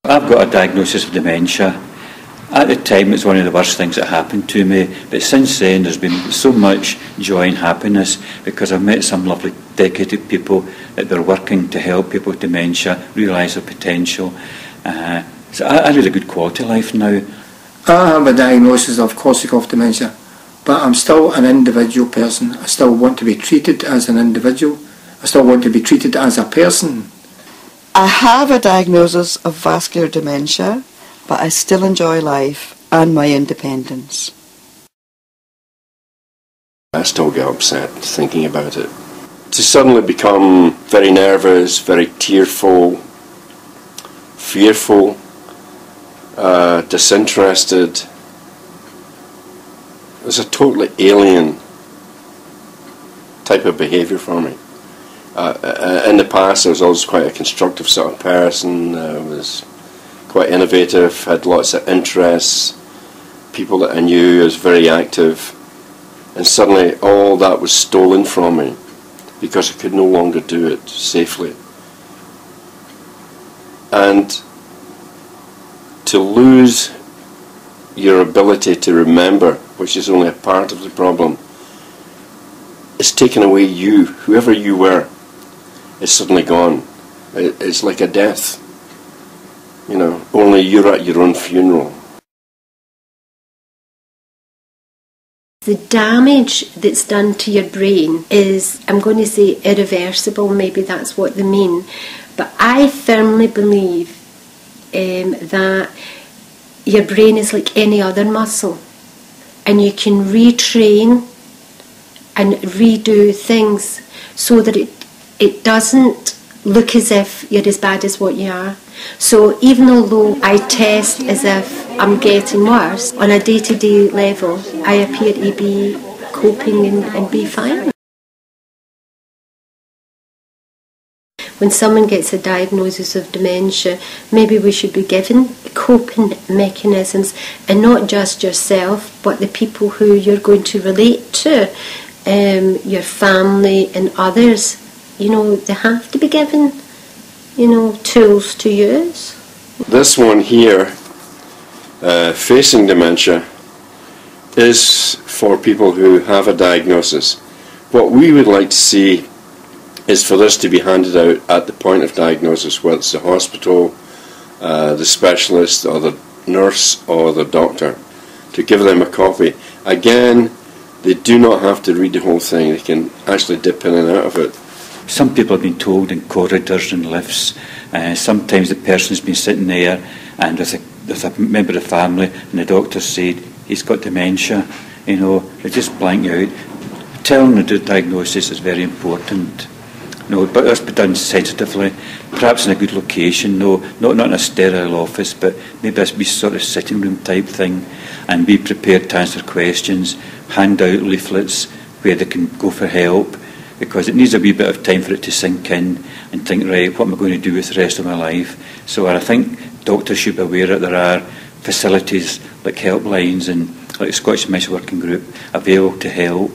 I've got a diagnosis of dementia. At the time, it's one of the worst things that happened to me, but since then there's been so much joy and happiness because I've met some lovely, dedicated people that are working to help people with dementia realise their potential. So I lead a good quality life now. I have a diagnosis of Korsakoff dementia, but I'm still an individual person. I still want to be treated as an individual. I still want to be treated as a person. I have a diagnosis of vascular dementia, but I still enjoy life and my independence. I still get upset thinking about it. To suddenly become very nervous, very tearful, fearful, disinterested, was a totally alien type of behaviour for me. In the past I was always quite a constructive sort of person, was quite innovative, had lots of interests, people that I knew, I was very active, and suddenly all that was stolen from me because I could no longer do it safely. And to lose your ability to remember, which is only a part of the problem, it's taken away you, whoever you were, is suddenly gone. It's like a death. You know, only you're at your own funeral. The damage that's done to your brain is, I'm going to say irreversible, maybe that's what they mean, but I firmly believe that your brain is like any other muscle, and you can retrain and redo things so that it doesn't look as if you're as bad as what you are. So even although I test as if I'm getting worse, on a day-to-day level I appear to be coping and be fine. When someone gets a diagnosis of dementia, maybe we should be given coping mechanisms, and not just yourself but the people who you're going to relate to, your family and others. You know, they have to be given, you know, tools to use. This one here, facing dementia, is for people who have a diagnosis. What we would like to see is for this to be handed out at the point of diagnosis, whether it's the hospital, the specialist or the nurse or the doctor, to give them a copy. Again, they do not have to read the whole thing, they can actually dip in and out of it. Some people have been told in corridors and lifts, sometimes the person's been sitting there and there's a member of the family and the doctor said he's got dementia. You know, they just blank you out. Telling the diagnosis is very important. No, but that's be done sensitively, perhaps in a good location, not in a sterile office, but maybe a sort of sitting room type thing, and be prepared to answer questions, hand out leaflets where they can go for help, because it needs a wee bit of time for it to sink in and think, right, what am I going to do with the rest of my life? So I think doctors should be aware that there are facilities like helplines and like the Scottish Dementia Working Group available to help.